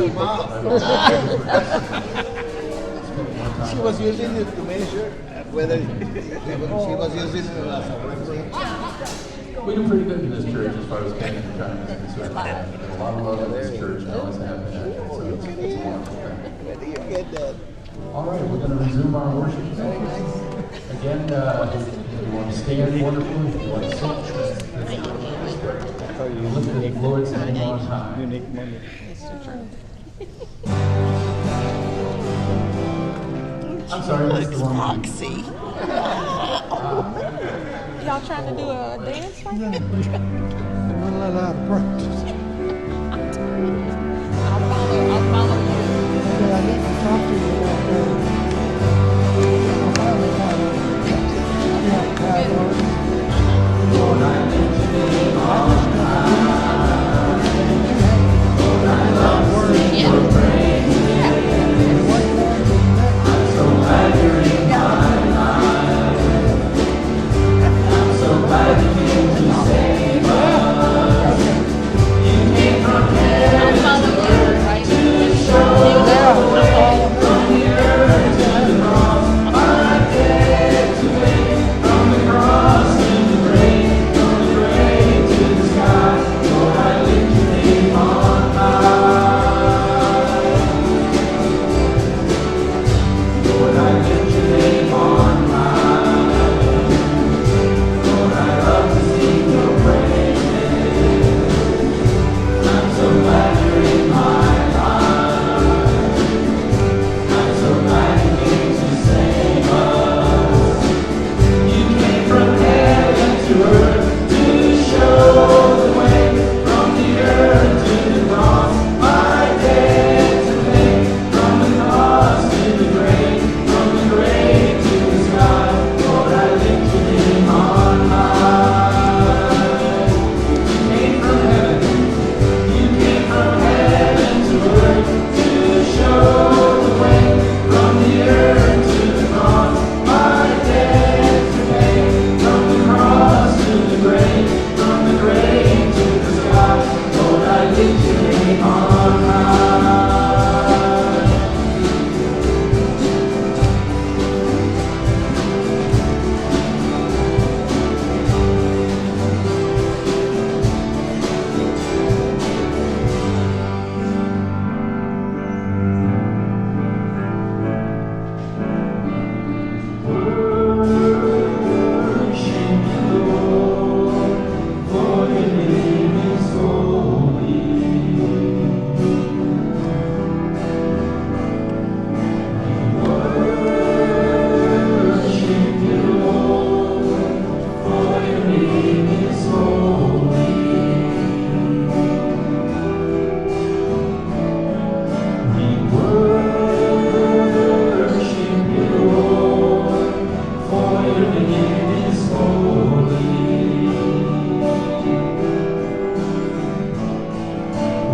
She was using it to measure whether she was using it as a reference. We do pretty good in this church as far as paying for time is concerned. A lot of love in this church, and always have been. So it's a wonderful thing. Where do you get that? All right, we're going to resume our worship. Again, if you want to stand wonderfully, if you want to sit, you lift the Lord's name on high. Unique moment. I'm sorry, that's the one. Foxy. Y'all trying to do a dance right now? I'm not allowed to practice. I'll follow you. But I need to talk to you about that. Lord, I lift your name on Yeah. I'm so glad you're in my life. I'm so glad you came to save us. You came from heaven to show from the earth to the cross. My debt to pay, from the cross to the grave, from the grave to the sky. Lord, I lift your name on high. Lord, I lift your name on high. Lord, I love to sing your praises. I'm so glad you're in my life. I'm so glad you came to save us. You came from heaven to earth to show the way, from the earth to the cross. My debt to pay, from the cross to the grave, from the grave to the sky. Lord, I lift your name on high. You came from heaven, you came from heaven to earth to show the way, from the earth to the cross. My debt to pay, from the cross to the grave, from the grave to the sky. Lord, I lift your name on high. Worship you, Lord, for your name is holy. Worship you, Lord, for your name is holy. We worship you, Lord, for your name is holy.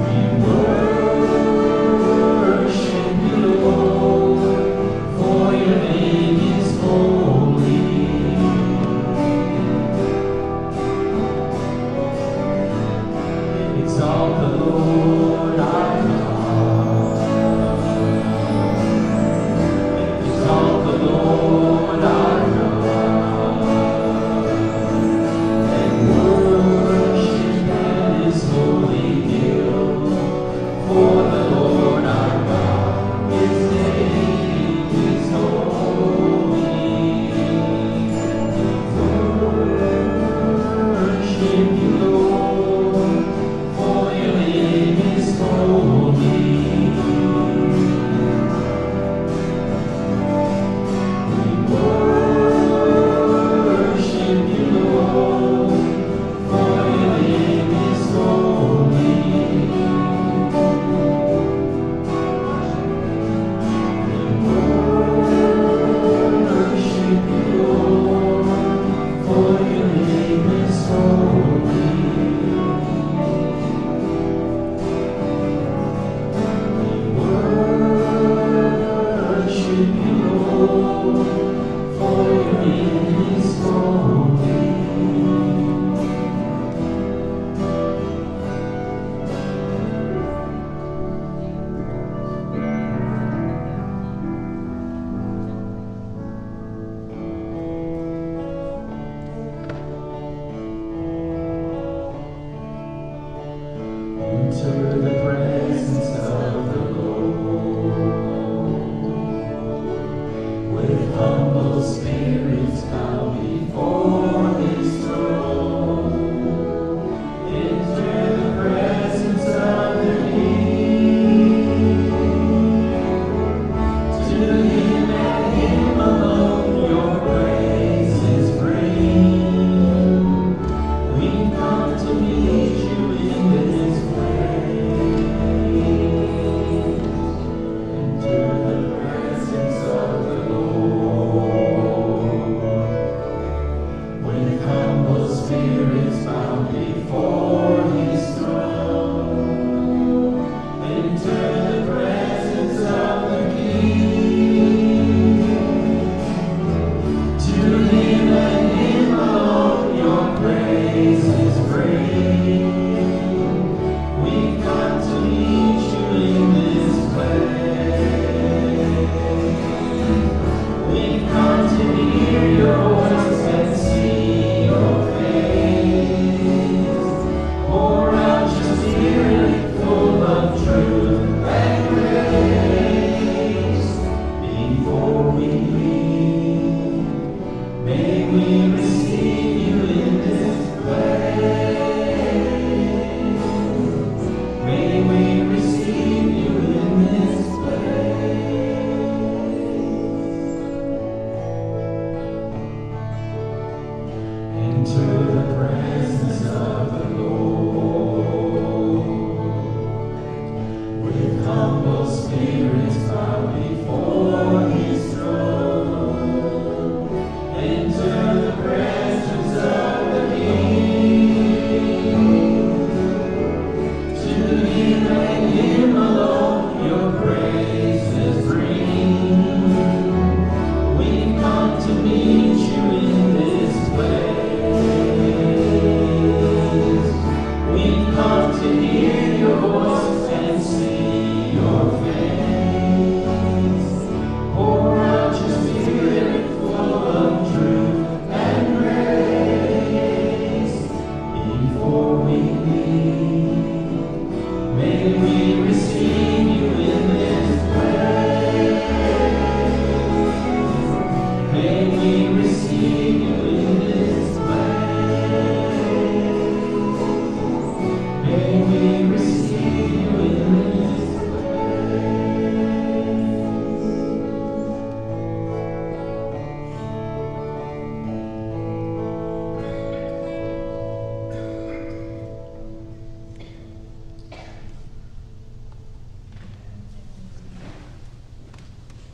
We worship you, Lord, for your name is holy. Exalt the Lord our God. Exalt the Lord our God, and worship at His holy hill. For the Lord our God, His name is holy. Worship you, Lord, for your name is holy. We worship you, Lord, for your name is holy. We worship you, Lord, for your name is holy.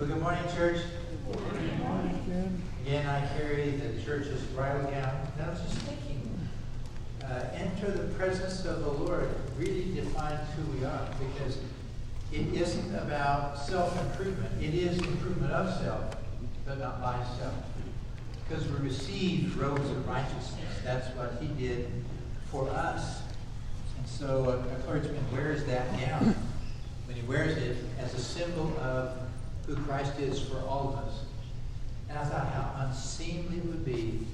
Well, good morning, church. Again, I carry the church's bridal gown. And I was just thinking, enter the presence of the Lord really defines who we are, because it isn't about self-improvement. It is improvement of self, but not by self. Because we received robes of righteousness. That's what he did for us. And so a clergyman wears that gown when he wears it as a symbol of who Christ is for all of us. And I thought how unseemly it would be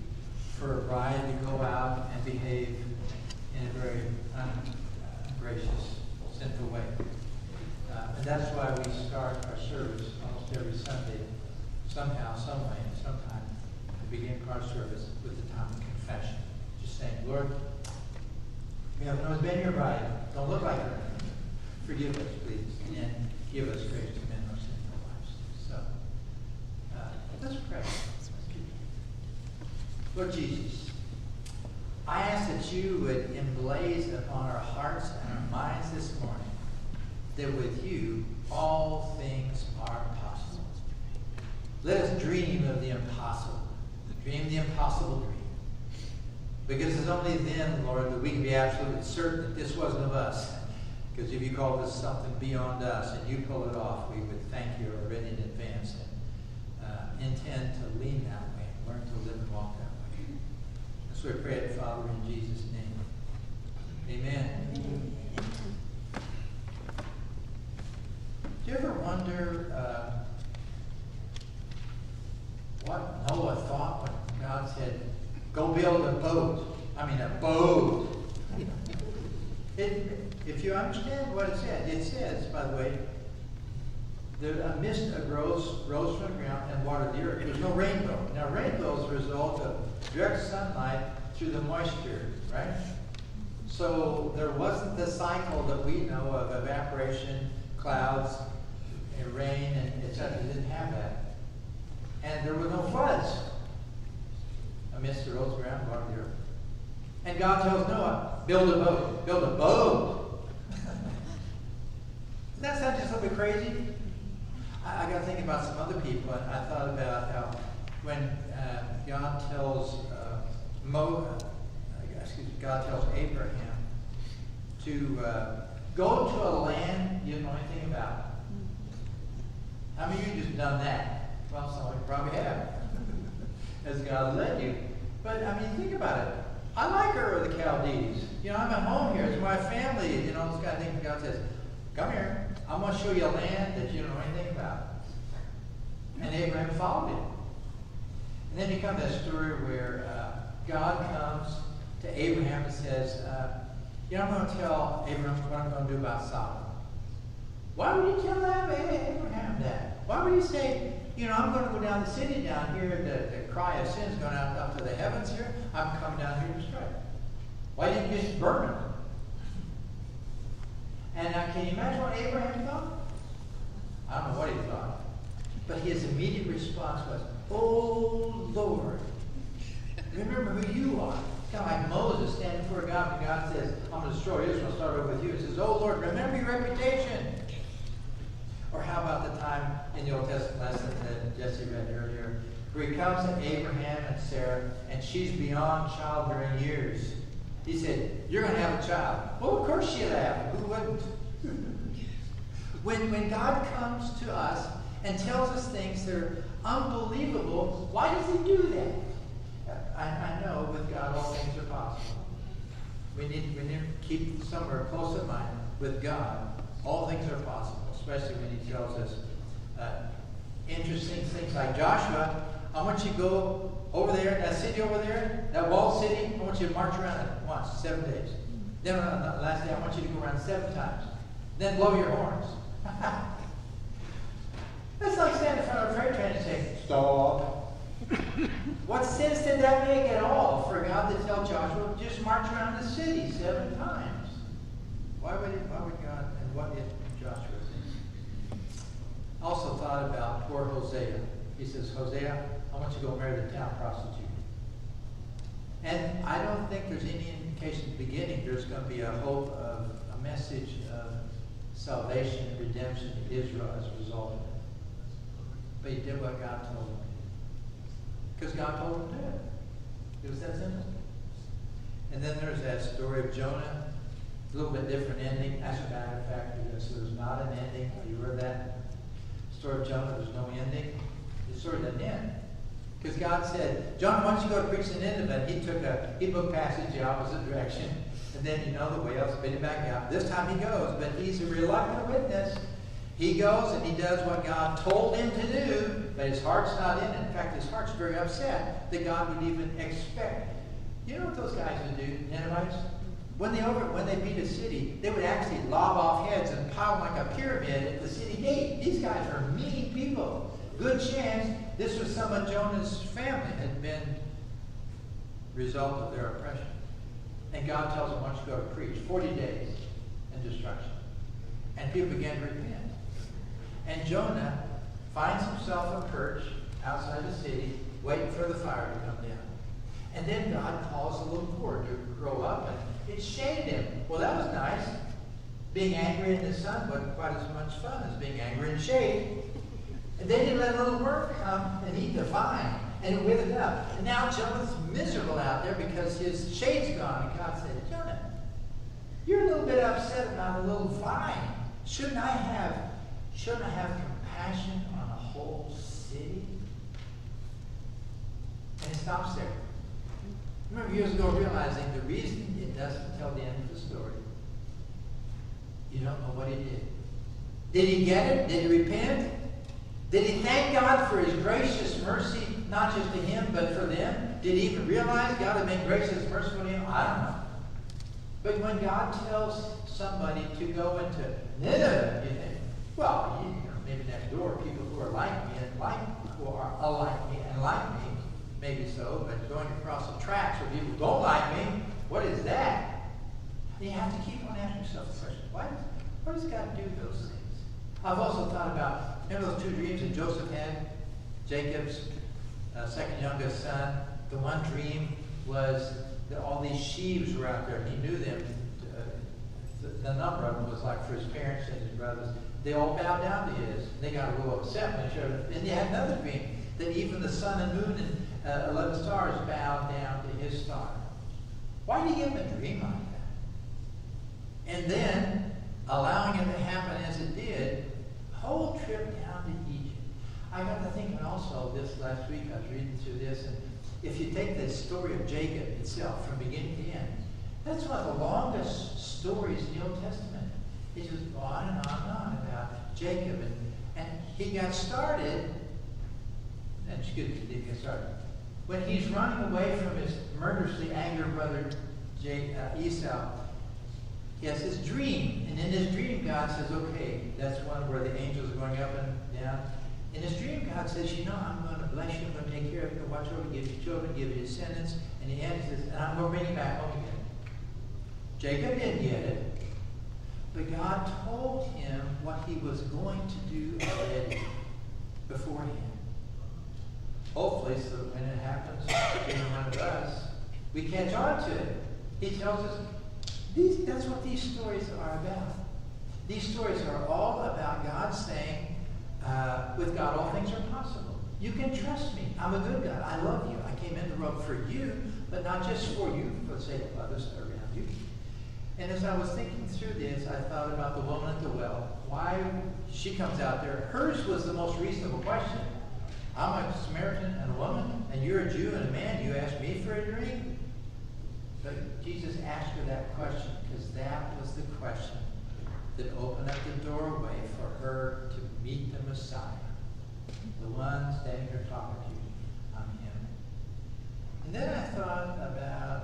for a bride to go out and behave in a very ungracious, sinful way. And that's why we start our service almost every Sunday, somehow, some way, sometime, to begin our service with the time of confession. Just saying, Lord, we have no been your bride. Don't look like her. Forgive us, please, and give us grace to mend our sinful lives. So, let's pray. Lord Jesus, I ask that you would emblaze upon our hearts and our minds this morning that with you all things are possible. Let us dream of the impossible. Dream the impossible dream. Because it's only then, Lord, that we can be absolutely certain that this wasn't of us. Because if you called this something beyond us and you pull it off, we would thank you already in advance and intend to lean that way and learn to live and walk that way. That's what we pray it, Father, in Jesus' name. Amen. Do you ever wonder what Noah thought when God said, go build a boat? I mean, a boat. It if you understand what it says, by the way, a mist rose from the ground and watered the earth. There's no rainbow. Now, rainbow is a result of direct sunlight through the moisture, right? So there wasn't the cycle that we know of evaporation, clouds, and rain, and etc. It didn't have that. And there were no floods. A mist rose from the ground and watered the earth. And God tells Noah, build a boat. Build a boat. Doesn't that sound just a little bit crazy? I got to think about some other people, and I thought about how when God tells God tells Abraham to go to a land you don't know anything about. How many of you just done that? Well, some of you probably have, as God led you. But I mean, think about it. I like Ur of the Chaldees. You know, I'm at home here. It's my family. You know, this kind of thing. God says, come here. I'm going to show you a land that you don't know anything about. And Abraham followed him. And then you come to that story where God comes to Abraham and says, you know, I'm going to tell Abraham what I'm going to do about Sodom. Why would he tell Abraham that? Why would he say, you know, I'm going to go down the city down here, the cry of sin is going out up to the heavens here. I'm coming down here to destroy it. Why didn't you just burn them? And can you imagine what Abraham thought? I don't know what he thought. But his immediate response was, oh, Lord, remember who you are. It's kind of like Moses standing before God, and God says, I'm going to destroy Israel. I'll start over with you. He says, oh, Lord, remember your reputation. Or how about the time in the Old Testament lesson that Jesse read earlier, where he comes to Abraham and Sarah, and she's beyond childbearing years. He said, you're going to have a child. Well, of course she'll have. Who wouldn't? When God comes to us and tells us things that are unbelievable, why does he do that? I know with God all things are possible. We need to keep somewhere close in mind. With God, all things are possible, especially when he tells us interesting things like Joshua, I want you to go over there, that city over there, that walled city, I want you to march around it once, 7 days. Then on the last day, I want you to go around 7 times. Then blow your horns. That's like standing in front of a freight train and saying, stop. What sense did that make at all for God to tell Joshua, just march around the city 7 times? Why would God, and what did Joshua think? I also thought about poor Hosea. He says, Hosea, I want you to go marry the town prostitute. And I don't think there's any indication at the beginning there's going to be a hope of a message of salvation and redemption to Israel as a result of it. But he did what God told him. Because God told him to do it. It was that simple. And then there's that story of Jonah. A little bit different ending. As a matter of fact, there's not an ending. Have you heard that? Story of Jonah, there's no ending. The story doesn't end. Because God said, Jonah, why don't you go to preach to Nineveh? He booked passage the opposite direction. And then, you know, the whale spit him back out. This time he goes, but he's a reluctant witness. He goes and he does what God told him to do, but his heart's not in it. In fact, his heart's very upset that God would even expect. You know what those guys would do, Ninevites? When they beat a city, they would actually lob off heads and pile them like a pyramid at the city gate. These guys are mean people. Good chance this was some of Jonah's family had been result of their oppression. And God tells them, why don't you go to preach? 40 days and destruction. And people began to repent. And Jonah finds himself on a perch outside the city, waiting for the fire to come down. And then God calls a little cord to grow up, and it shaded him. Well, that was nice. Being angry in the sun wasn't quite as much fun as being angry in the shade. And then he let a little worm come and eat the vine, and it withered up. And now Jonah's miserable out there because his shade's gone. And God said, Jonah, you're a little bit upset about a little vine. Shouldn't I have compassion on a whole city? And it stops there. Remember years ago realizing the reason it doesn't tell the end of the story. You don't know what he did. Did he get it? Did he repent? Did he thank God for his gracious mercy, not just to him, but for them? Did he even realize God had been gracious and merciful to him? I don't know. But when God tells somebody to go into Nineveh, you think, well, maybe next door, people who are like me and who are alike me and like me, maybe so, but going across the tracks where people don't like me, what is that? And you have to keep on asking yourself the question, why does God do those things? I've also thought about, remember those two dreams that Joseph had? Jacob's second youngest son. The one dream was that all these sheaves were out there. He knew them. The number of them was like for his parents and his brothers. They all bowed down to his. They got a little upset when he showed up. And they had another dream that even the sun and moon and 11 stars bowed down to his star. Why did he give him a dream like that? And then, allowing it to happen as it did, whole trip down to Egypt. I got to thinking also this last week, I was reading through this, and if you take the story of Jacob itself from beginning to end, that's one of the longest stories in the Old Testament. It just goes on and on and on about Jacob. And he got started, and excuse me, he did get started. When he's running away from his murderously angry brother Esau, he has this dream. And in his dream, God says, okay, that's one where the angels are going up and down. In his dream, God says, I'm going to bless you, I'm going to take care of you, watch over you, give you children, give you descendants. And he ends this, and I'm going to bring you back home again. Jacob didn't get it, but God told him what he was going to do already beforehand. Hopefully, so that when it happens to any one of us, we catch on to it. He tells us, that's what these stories are about. These stories are all about God saying, with God, all things are possible. You can trust me. I'm a good God. I love you. I came in the world for you, but not just for you, for the sake of others around you. And as I was thinking through this, I thought about the woman at the well. Why she comes out there. Hers was the most reasonable question. I'm a Samaritan and a woman, and you're a Jew and a man. You asked me for a drink? But Jesus asked her that question because that was the question that opened up the doorway for her to meet the Messiah. The one standing here talking to you. I'm him. And then I thought about,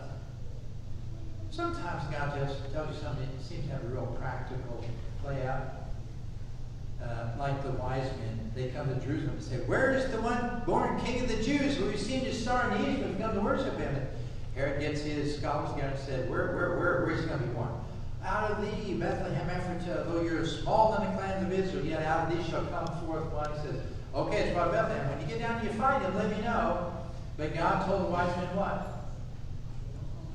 sometimes God just tells you something that seems to have a real practical play out. Like the wise men, they come to Jerusalem and say, where is the one born King of the Jews who we've seen his star in the east and come to worship him? And Herod gets his scholars together and said, where is he going to be born? Out of thee, Bethlehem Ephratah, though you're small in the clans of Israel, yet out of thee shall come forth one. He says, okay, it's about Bethlehem. When you get down and you find him, let me know. But God told the wise men what?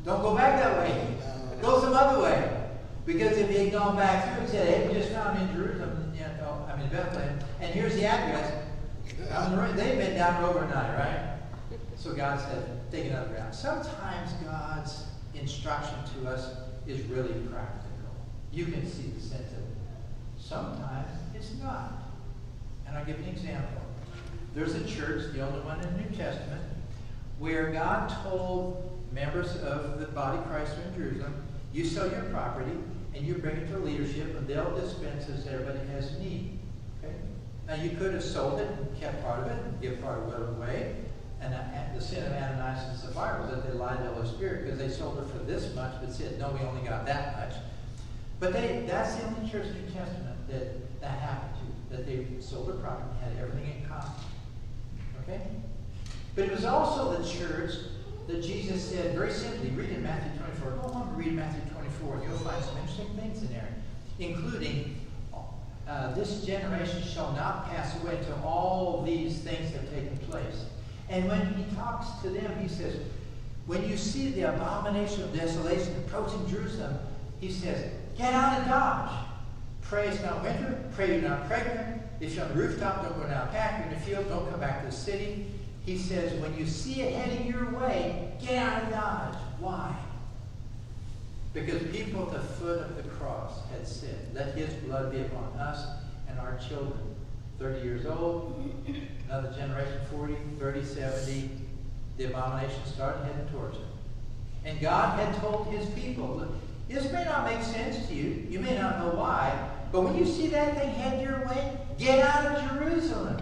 Don't go back that way. Go some other way. Because if he had gone back through and said, hey, we just found him in Jerusalem, Bethlehem, and here's the address. They've been down overnight, right? So God said, take another route. Sometimes God's instruction to us is really practical. You can see the sense of it. Sometimes it's not. And I'll give you an example. There's a church, the only one in the New Testament, where God told members of the body of Christ in Jerusalem, you sell your property and you bring it to leadership and they'll dispense as everybody has need. Okay? Now you could have sold it and kept part of it and give part of it away. And the sin of Ananias and Sapphira was that they lied to the Holy Spirit because they sold it for this much, but said, no, we only got that much. But that's the only church in the New Testament that happened to, that they sold their property and had everything in common. Okay? But it was also the church that Jesus said, very simply, read in Matthew 24. Go home and read Matthew 24, and you'll find some interesting things in there, including this generation shall not pass away until all these things have taken place. And when he talks to them, he says, when you see the abomination of desolation approaching Jerusalem, he says, get out of Dodge. Pray it's not winter. Pray you're not pregnant. If you're on the rooftop, don't go down pack. You're in the field, don't come back to the city. He says, when you see it heading your way, get out of Dodge. Why? Because people at the foot of the cross had said, let his blood be upon us and our children. 30 years old, another generation 40, 30, 70, the abomination started heading towards him. And God had told his people, look, this may not make sense to you, you may not know why, but when you see that thing head your way, get out of Jerusalem.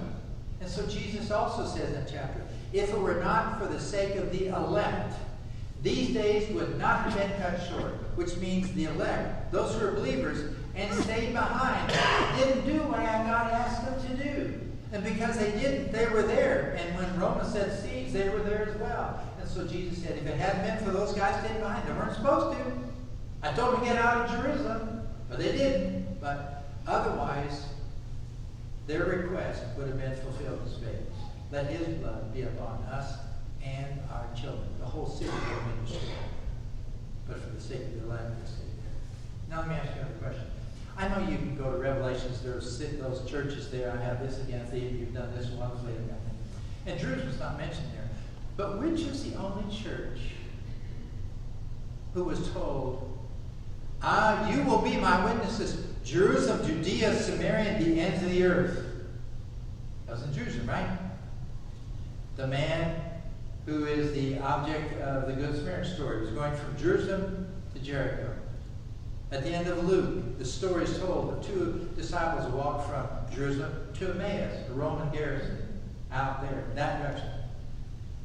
And so Jesus also says in that chapter, if it were not for the sake of the elect, These days would not have been cut short, which means the elect, those who are believers, and stayed behind, didn't do what God asked them to do. And because they didn't, they were there. And when Rome said siege, they were there as well. And so Jesus said, if it hadn't been for those guys staying behind, they weren't supposed to. I told them to get out of Jerusalem, but they didn't. But otherwise, their request would have been fulfilled in spades. Let his blood be upon us and our children. The whole city would have been destroyed. But for the sake of the land, they stayed there. Now let me ask you another question. I know you can go to Revelations. There's those churches there. I have this against thee. You've done this wonderfully. And Jerusalem's not mentioned there. But which is the only church who was told, you will be my witnesses, Jerusalem, Judea, Samaria, and the ends of the earth? That was in Jerusalem, right? The man who is the object of the Good Samaritan story was going from Jerusalem to Jericho. At the end of Luke, the story is told of two disciples who walked from Jerusalem to Emmaus, the Roman garrison, out there, in that direction.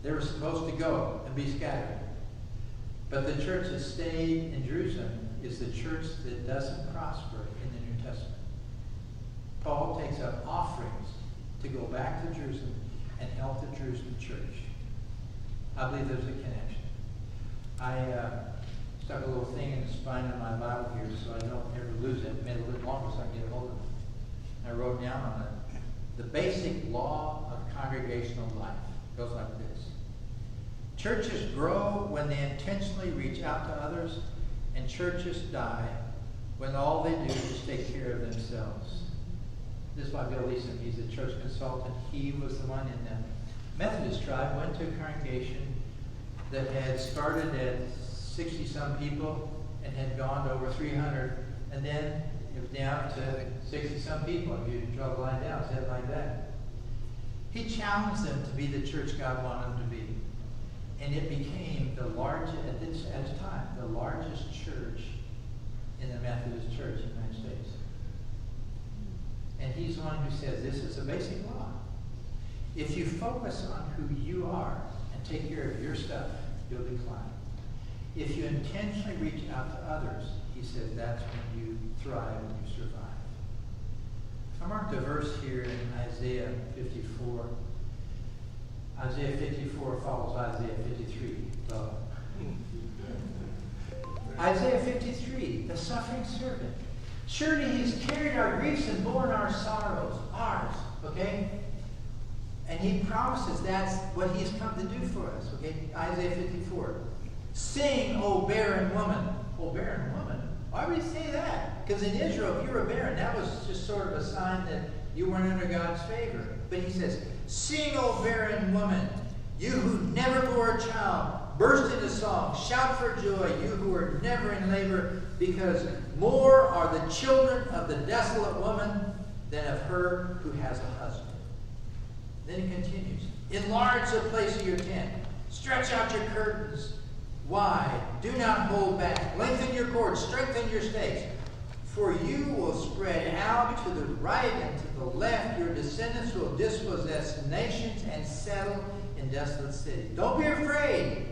They were supposed to go and be scattered. But the church that stayed in Jerusalem is the church that doesn't prosper in the New Testament. Paul takes up offerings to go back to Jerusalem and help the Jerusalem church. I believe there's a connection. I stuck a little thing in the spine of my Bible here so I don't ever lose it. Made it a little longer so I can get a hold of it. I wrote down on it, the basic law of congregational life. It goes like this. Churches grow when they intentionally reach out to others, and churches die when all they do is take care of themselves. This is by Bill Leeson. He's a church consultant. He was the one in the Methodist tribe, went to a congregation that had started at 60-some people and had gone to over 300, and then it was down to 60-some people. If you draw the line down, it's headed like that. He challenged them to be the church God wanted them to be. And it became the largest, at the time, the largest church in the Methodist Church in the United States. And he's the one who says this is a basic law. If you focus on who you are and take care of your stuff, you'll decline. If you intentionally reach out to others, he says that's when you thrive and you survive. I marked a verse here in Isaiah 54. Isaiah 54 follows Isaiah 53. So, Isaiah 53, the suffering servant. Surely he's carried our griefs and borne our sorrows. Ours, okay? And he promises that's what he's come to do for us, okay? Isaiah 54. Sing, O barren woman. O barren woman? Why would he say that? Because in Israel, if you were barren, that was just sort of a sign that you weren't under God's favor. But he says, sing, O barren woman, you who never bore a child, burst into song, shout for joy, you who are never in labor, because more are the children of the desolate woman than of her who has a husband. Then he continues, enlarge the place of your tent, stretch out your curtains wide, do not hold back, lengthen your cords, strengthen your stakes. For you will spread out to the right and to the left. Your descendants will dispossess nations and settle in desolate cities. Don't be afraid.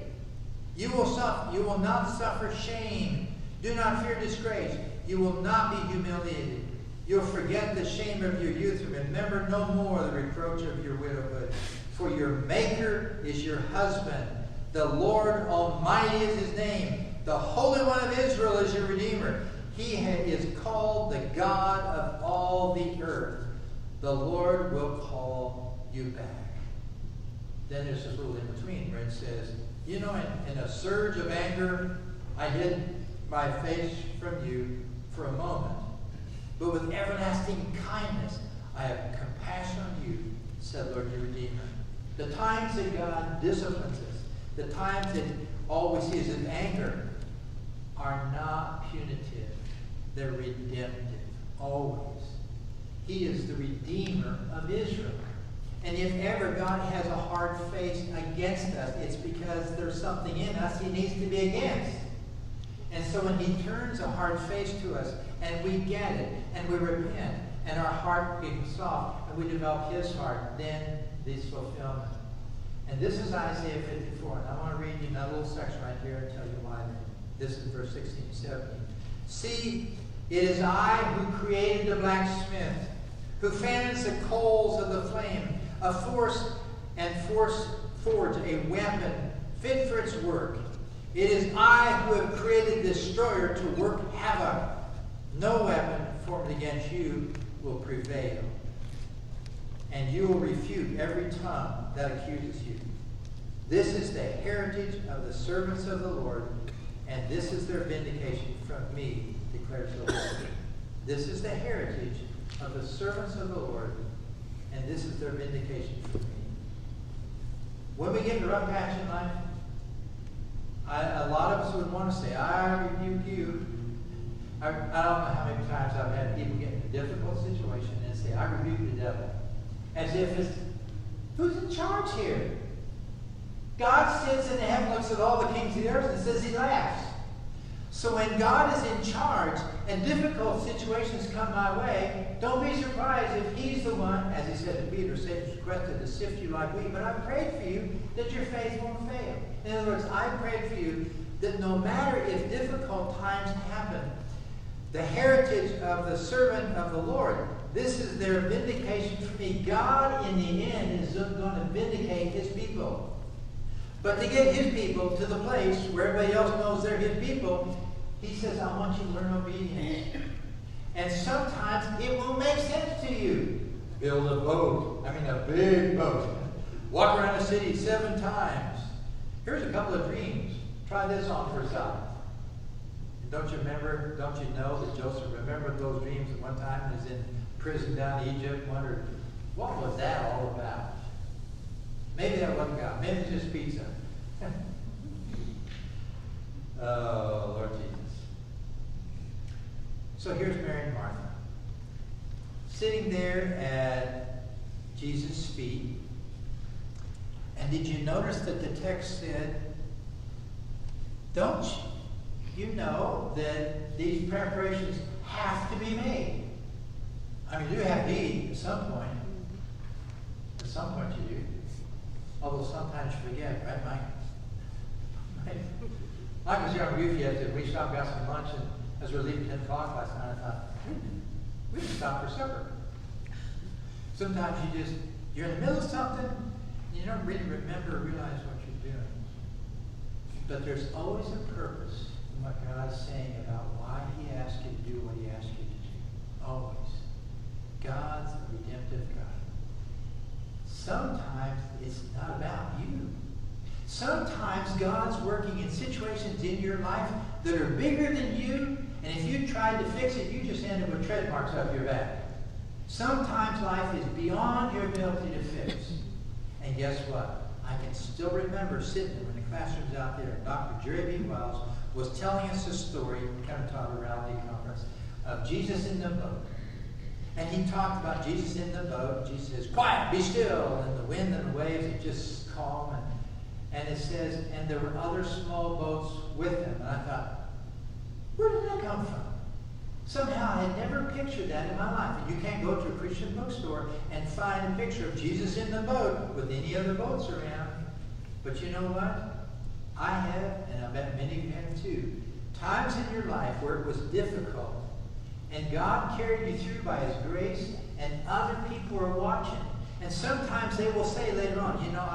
You will not suffer shame. Do not fear disgrace. You will not be humiliated. You'll forget the shame of your youth. Remember no more the reproach of your widowhood. For your Maker is your husband. The Lord Almighty is his name. The Holy One of Israel is your Redeemer. He is called the God of all the earth. The Lord will call you back. Then there's this little in between where it says, you know, in a surge of anger, I hid my face from you for a moment. But with everlasting kindness, I have compassion on you, said Lord your Redeemer. The times that God disciplines us, the times that all we see is in anger, are not punitive. They're redemptive, always. He is the Redeemer of Israel. And if ever God has a hard face against us, it's because there's something in us he needs to be against. And so when he turns a hard face to us, and we get it, and we repent, and our heart becomes soft, and we develop his heart, then this fulfillment. And this is Isaiah 54. And I want to read you another little section right here and tell you why. This is verse 16 and 17. See, it is I who created the blacksmith, who fans the coals of the flame, forge a weapon fit for its work. It is I who have created the destroyer to work havoc. No weapon formed against you will prevail. And you will refute every tongue that accuses you. This is the heritage of the servants of the Lord, and this is their vindication from me, declares the Lord. This is the heritage of the servants of the Lord, and this is their vindication from me. When we get in a rough patch in life, a lot of us would want to say, I rebuke you. I don't know how many times I've had people get in a difficult situation and say, I rebuke the devil. As if it's, who's in charge here? God sits in heaven, looks at all the kings of the earth, and says he laughs. So when God is in charge and difficult situations come my way, don't be surprised if he's the one, as he said to Peter, Satan's requested to sift you like wheat, but I prayed for you that your faith won't fail. In other words, I prayed for you that no matter if difficult times happen, the heritage of the servant of the Lord, this is their vindication for me. God, in the end, is going to vindicate his people. But to get his people to the place where everybody else knows they're his people, he says, I want you to learn obedience. And sometimes it won't make sense to you. Build a boat. I mean, a big boat. Walk around the city 7 times. Here's a couple of dreams. Try this on for size. Don't you know that Joseph remembered those dreams at one time? He was in prison down in Egypt, wondered, what was that all about? Maybe that wasn't God. Maybe it's just pizza. Oh, Lord Jesus. So here's Mary and Martha, sitting there at Jesus' feet. And did you notice that the text said, don't you know that these preparations have to be made? I mean, you have to eat at some point. At some point you do. Although sometimes you forget, right, Mike? Mike was young youth yesterday. We stopped, got some lunch, and as we were leaving 10 o'clock last night, I thought, we can stop for supper. Sometimes you're in the middle of something, and you don't really remember or realize what you're doing. But there's always a purpose in what God is saying about why he asked you to do what he asked you to do. Always. God's a redemptive God. Sometimes it's not about you. Sometimes God's working in situations in your life that are bigger than you, and if you tried to fix it, you just end up with tread marks up your back. Sometimes life is beyond your ability to fix. And guess what? I can still remember sitting in the classrooms out there, Dr. Jerry B. Wells was telling us a story, kind of taught around the conference, of Jesus in the boat. And he talked about Jesus in the boat. Jesus says, quiet, be still. And the wind and the waves are just calm. And it says, and there were other small boats with him. And I thought, where did that come from? Somehow I had never pictured that in my life. And you can't go to a Christian bookstore and find a picture of Jesus in the boat with any other boats around. But you know what? I have, and I bet many of you have too, times in your life where it was difficult, and God carried you through by his grace, and other people are watching. And sometimes they will say later on, you know,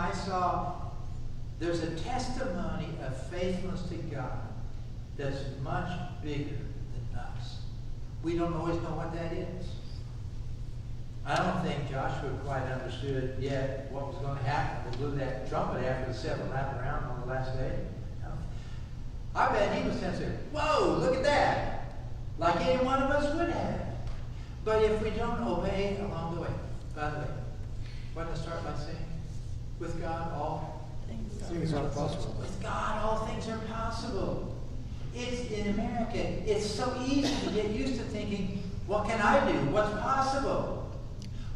there's a testimony of faithfulness to God that's much bigger than us. We don't always know what that is. I don't think Joshua quite understood yet what was going to happen. They blew that trumpet after the 7th lap around on the last day. I bet he was saying, whoa, look at that. Like any one of us would have. But if we don't obey along the way, by the way, what did I start by saying? With God, all Things are possible. With God, all things are possible. It's in America, it's so easy to get used to thinking, what can I do? What's possible?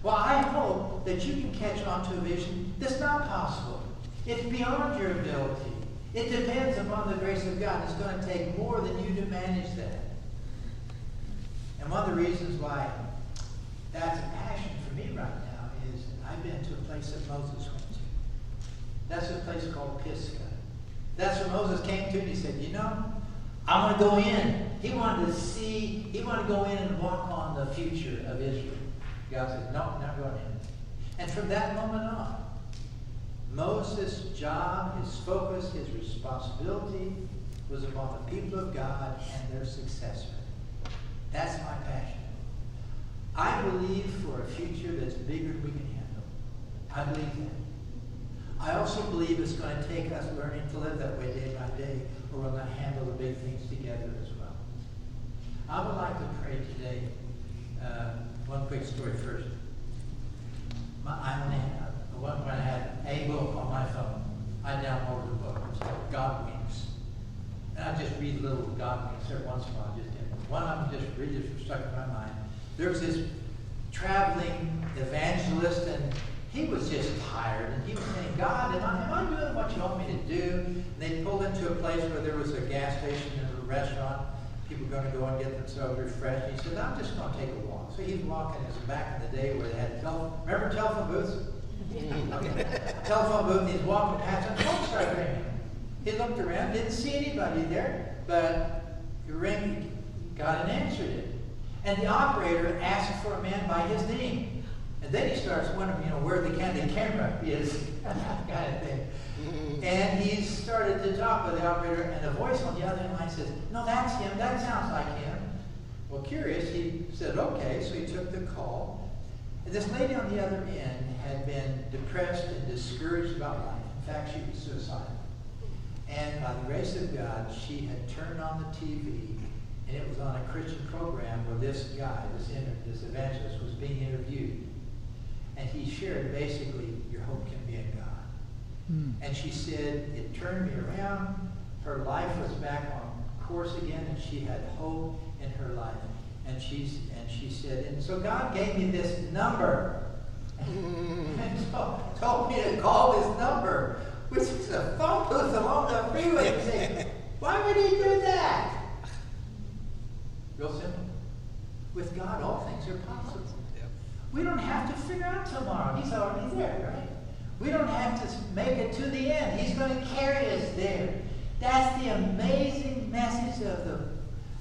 Well, I hope that you can catch on to a vision that's not possible. It's beyond your ability. It depends upon the grace of God. It's going to take more than you to manage that. And one of the reasons why that's a passion for me right now is I've been to a place that Moses went to. That's a place called Pisgah. That's where Moses came to and he said, you know, I want to go in. He wanted to go in and walk on the future of Israel. God said, no, not going in. And from that moment on, Moses' job, his focus, his responsibility was upon the people of God and their successor. That's my passion. I believe for a future that's bigger than we can handle. I believe that. I also believe it's going to take us learning to live that way day by day, or we're going to handle the big things together as well. I would like to pray today. One quick story first. When I had a book on my phone, I downloaded a book. It's called God Winks. And I just read little God Winks every once in a while. One of them just really stuck in my mind. There was this traveling evangelist, and he was just tired. And he was saying, God, am I doing what you want me to do? And they pulled into a place where there was a gas station and a restaurant. People were going to go and get themselves refreshed. He said, I'm just going to take a walk. So he's walking. It was back in the day where they had remember telephone booths? Okay. Telephone booth. He's walking past, and the phone started ringing. He looked around, didn't see anybody there, but he rang, got and answered it. And the operator asked for a man by his name. And then he starts wondering, where the camera is, kind of thing. And he started to talk with the operator, and a voice on the other line says, no, that's him. That sounds like him. Well, curious, he said, okay. So he took the call. And this lady on the other end had been depressed and discouraged about life. In fact, she was suicidal. And by the grace of God, she had turned on the TV, and it was on a Christian program where this guy, this evangelist, was being interviewed. And he shared basically, your hope can be in God. And she said, it turned me around. Her life was back on course again, and she had hope in her life. And she said, and so God gave me this number. And so told me to call this number, which is a phone booth along the freeway. And say, why would he do that? Real simple. With God, all things are possible. We don't have to figure out tomorrow. He's already there, right? We don't have to make it to the end. He's going to carry us there. That's the amazing message of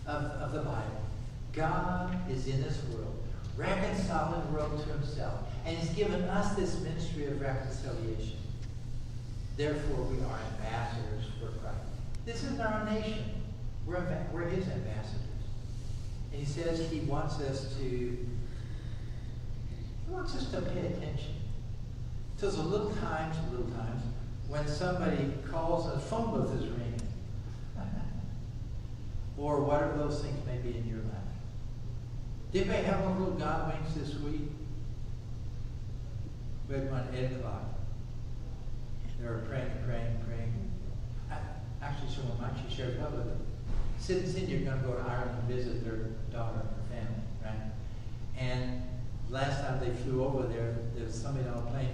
the Bible. God is in this world, reconciling the world to himself. And he's given us this ministry of reconciliation. Therefore, we are ambassadors for Christ. This is our nation. We're his ambassadors. And he says he wants us to pay attention to the little times, when somebody calls and a phone booth is ringing. Or whatever those things may be in your life. Did anybody have one little God Winks this week? We had one at 8 o'clock. They were praying. Actually, someone might she shared it up with them. Sid and Cindy are going to go to Ireland and visit their daughter and her family, right? And last time they flew over there was somebody on a plane,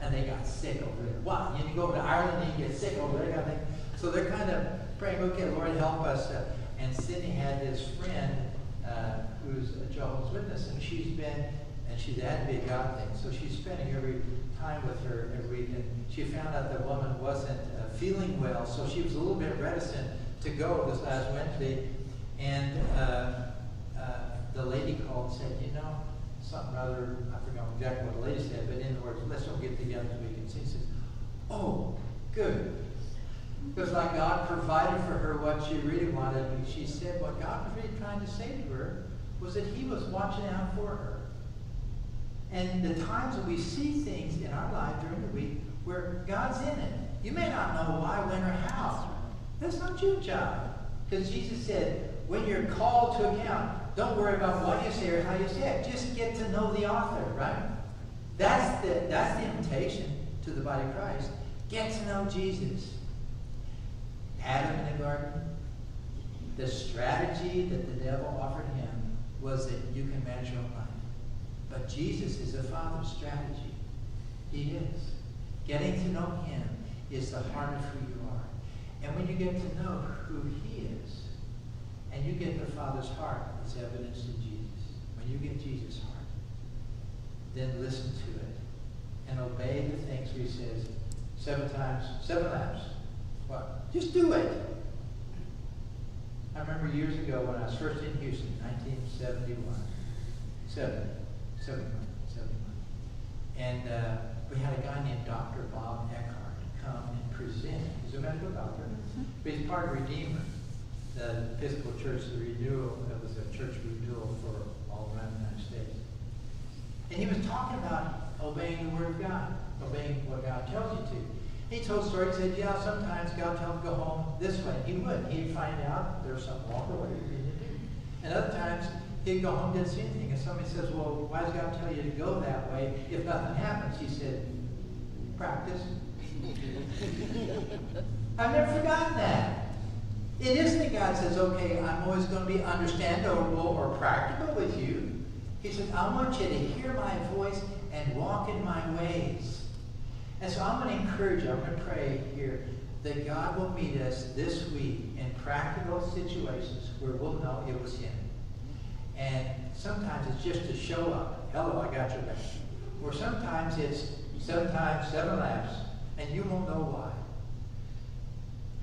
and they got sick over there. Wow, you go over to Ireland and you get sick over there. So they're kind of praying, okay, Lord, help us. And Cindy had this friend who's a Jehovah's Witness, and she's had to be a God thing. So she's spending every time with her every week, and she found out the woman wasn't feeling well, so she was a little bit reticent to go this last Wednesday. And the lady called and said, something rather, I forgot exactly what the lady said, but in other words, let's all get together so we can see. She says, oh, good. It was like God provided for her what she really wanted. And she said what God was really trying to say to her was that he was watching out for her. And the times that we see things in our life during the week where God's in it, you may not know why, when, or how. That's not your job. Because Jesus said, when you're called to account, don't worry about what you say or how you say it. Just get to know the author, right? That's the invitation to the body of Christ. Get to know Jesus. Adam in the garden, the strategy that the devil offered him was that you can manage your own life. But Jesus is the Father's strategy. He is. Getting to know him is the heart of who you are. And when you get to know who he is, and you get the Father's heart, it's evidenced in Jesus. When you get Jesus' heart, then listen to it and obey the things where he says, 7 laps. What? Just do it. I remember years ago when I was first in Houston, 1971. 71. And we had a guy named Dr. Bob Eckhart come and present. He's a medical doctor, but he's part of Redeemer, the Episcopal Church, the renewal. It was a church renewal for all around the United States. And he was talking about obeying the Word of God, obeying what God tells you to. He told stories. He said, yeah, sometimes God tells him to go home this way. He would. He'd find out there was something wrong with what he needed to do. And other times, he'd go home, didn't see anything. And somebody says, well, why does God tell you to go that way if nothing happens? He said, practice. I've never forgotten that. It isn't that God says, okay, I'm always going to be understandable or practical with you. He said, I want you to hear my voice and walk in my ways. And so I'm going to encourage you, I'm going to pray here, that God will meet us this week in practical situations where we'll know it was Him. And sometimes it's just to show up. Hello, I got your back. Or sometimes it's 7 laps, and you won't know why.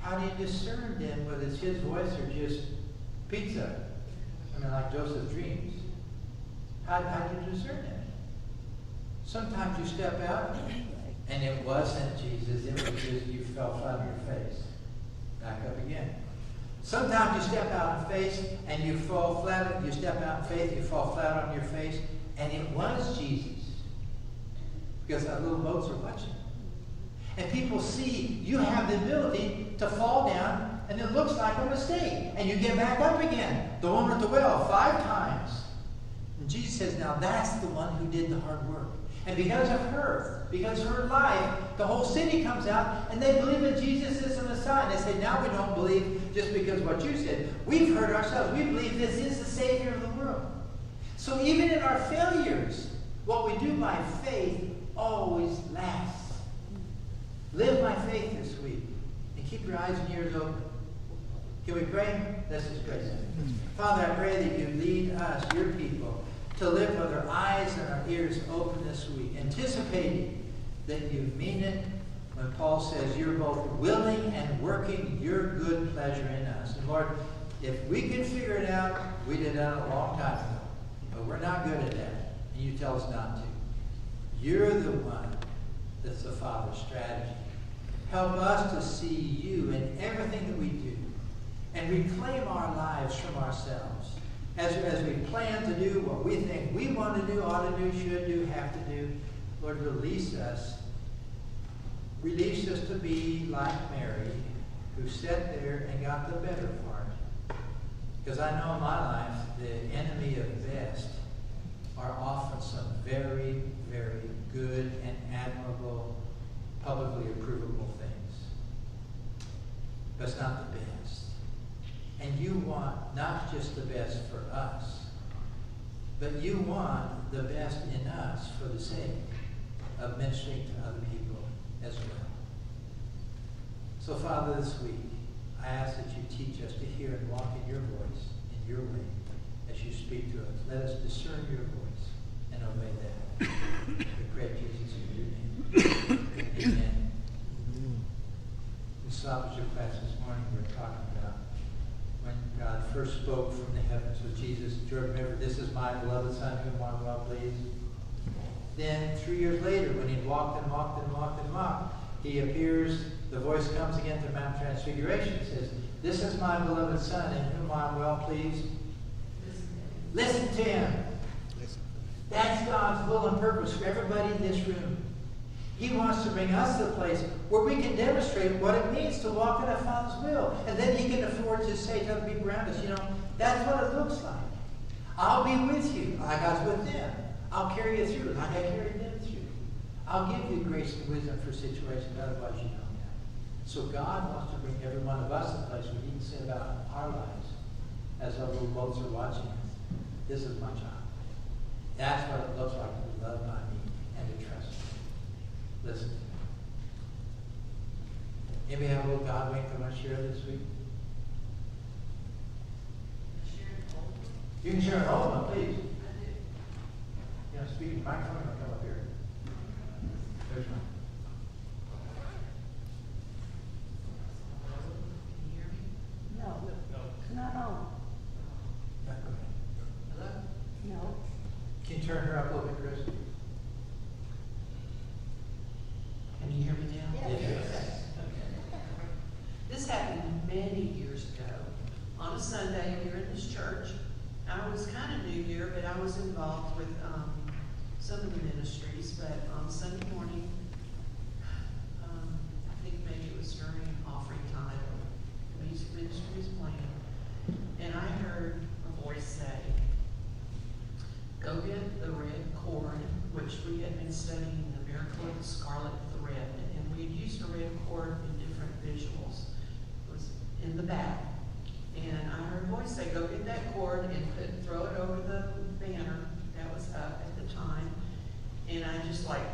How do you discern then whether it's His voice or just pizza? I mean, like Joseph's dreams. How do you discern that? Sometimes you step out, and it wasn't Jesus. It was just you fell flat on your face. Back up again. Sometimes you step out in faith and you fall flat. You step out in faith, you fall flat on your face, and it was Jesus. Because our little boats are watching. And people see you have the ability to fall down, and it looks like a mistake. And you get back up again. The woman at the well, 5 times. And Jesus says, now that's the one who did the hard work. And because of her life, the whole city comes out and they believe that Jesus is the Messiah. And they say, now we don't believe just because of what you said. We've heard ourselves. We believe this is the Savior of the world. So even in our failures, what we do by faith always lasts. Live by faith this week. And keep your eyes and ears open. Can we pray? Let's just pray. Father, I pray that you lead us, your people, to live with our eyes and our ears open this week, anticipating that you mean it when Paul says you're both willing and working your good pleasure in us. And Lord, if we could figure it out, we'd have done it a long time ago. But we're not good at that, and you tell us not to. You're the one that's the Father's strategy. Help us to see you in everything that we do and reclaim our lives from ourselves. As we plan to do what we think we want to do, ought to do, should do, have to do, Lord, release us. Release us to be like Mary, who sat there and got the better part. Because I know in my life, the enemy of the best are often some very, very good and admirable, publicly approvable things. But it's not the best. And you want not just the best for us, but you want the best in us for the sake of ministering to other people as well. So, Father, this week, I ask that you teach us to hear and walk in your voice, in your way, as you speak to us. Let us discern your voice and obey that. We pray, Jesus, in your name. Amen. We saw with your class this morning, we were talking about when God first spoke from the heavens with Jesus. Do you remember, this is my beloved Son, whom I well please? Then 3 years later, when he walked and walked and walked and walked, he appears, the voice comes again to Mount Transfiguration. It says, this is my beloved Son, in whom I am well pleased. Listen to him. That's God's will and purpose for everybody in this room. He wants to bring us to a place where we can demonstrate what it means to walk in a Father's will. And then he can afford to say to other people around us, that's what it looks like. I'll be with you like I was with them. I'll carry you through like I carried them through. I'll give you grace and wisdom for situations otherwise you don't have. So God wants to bring every one of us to a place where he can say about our lives as our little boats are watching us. This is my child. That's what it looks like to be loved by me and to trust me. Listen. Anybody have a little God wink they want to share this week? You can share at home, please. Speak in the microphone, I'll come up here. There's one. this church. I was kind of new here, but I was involved with some of the ministries. But on Sunday morning, I think maybe it was during offering time, the music ministry was playing, and I heard a voice say, "Go get the red cord," which we had been studying the miracle of the scarlet thread, and we had used a red cord in different visuals. It was in the back. And I heard a voice say, "Go get that cord and throw it over the banner that was up at the time." And I just like,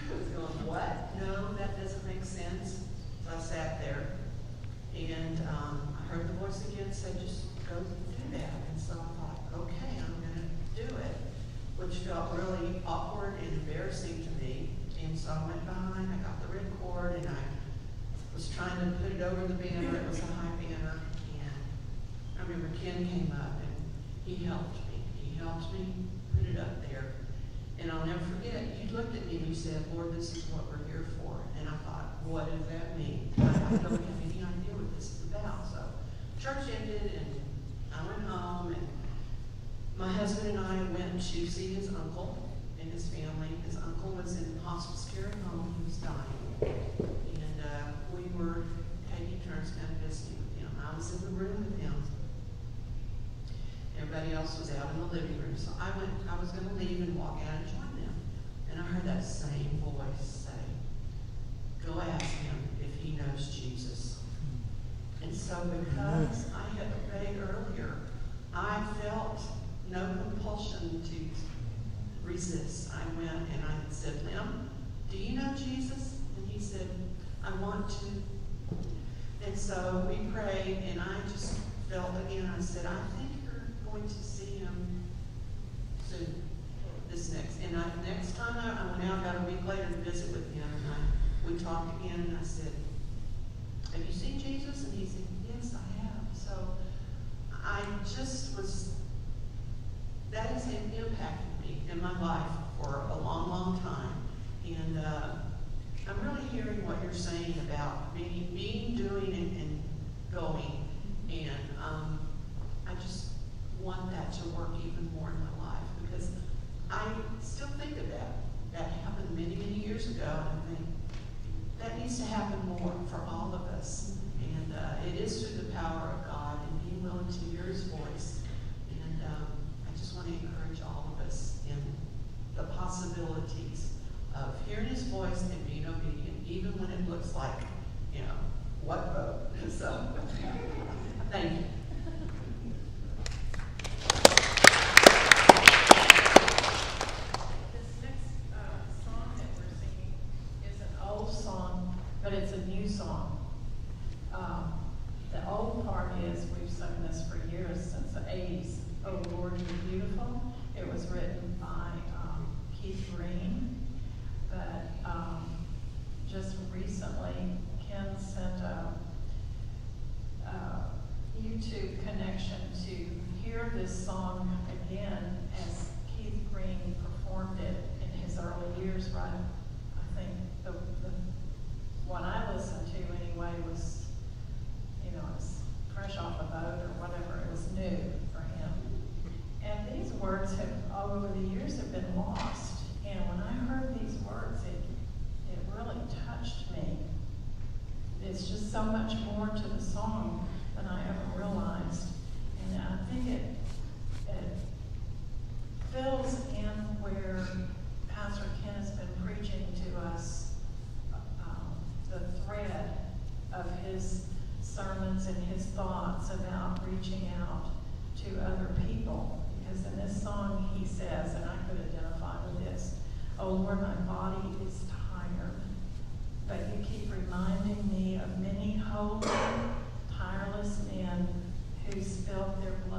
was going, what? No, that doesn't make sense. So I sat there, and I heard the voice again say, "Just go do that." And so I thought, okay, I'm going to do it, which felt really awkward and embarrassing to me. And so I went behind, I got the red cord, and I was trying to put it over the banner. It was a high banner. I remember Ken came up and he helped me. He helped me put it up there. And I'll never forget, you looked at me and you said, "Lord, this is what we're here for." And I thought, what does that mean? I don't have any idea what this is about. So church ended and I went home, and my husband and I went to see his uncle and his family. His uncle was in hospice care at home. He was dying. And we were taking turns kind of visiting with him. I was in the room with him. Everybody else was out in the living room. So I was going to leave and walk out and join them. And I heard that same voice say, "Go ask him if he knows Jesus." And so because I had obeyed earlier, I felt no compulsion to resist. I went and I said, "Lim, do you know Jesus?" And he said, "I want to." And so we prayed, and I just felt again, I said, "I think going to see him soon, this next." And next time I went out about a week later to visit with him, and we talked again, and I said, "Have you seen Jesus?" And he said, "Yes, I have." So I just that has impacted me in my life for a long, long time. And I'm really hearing what you're saying about being, doing, and going. And I just want that to work even more in my life, because I still think of that. That happened many, many years ago, and I think that needs to happen more for all of us. And it is through the power of God and being willing to hear his voice. And I just want to encourage all of us in the possibilities of hearing his voice and being obedient, even when it looks like, what vote? So, thank you. But it's a new song. The old part is, we've sung this for years, since the 80s. "Oh Lord, You're Beautiful." It was written by Keith Green. But just recently, Ken sent a YouTube connection to hear this song again as Keith Green performed it in his early years, right? I think the what I listened to anyway was, it was fresh off a boat or whatever. It was new for him. And these words over the years have been lost. And when I heard these words, it really touched me. It's just so much more to the song than I ever realized. And I think it fills in where Pastor Ken has been preaching to us, the thread of his sermons and his thoughts about reaching out to other people. Because in this song he says, and I could identify with this, "Oh Lord, my body is tired, but you keep reminding me of many holy, tireless men who spilled their blood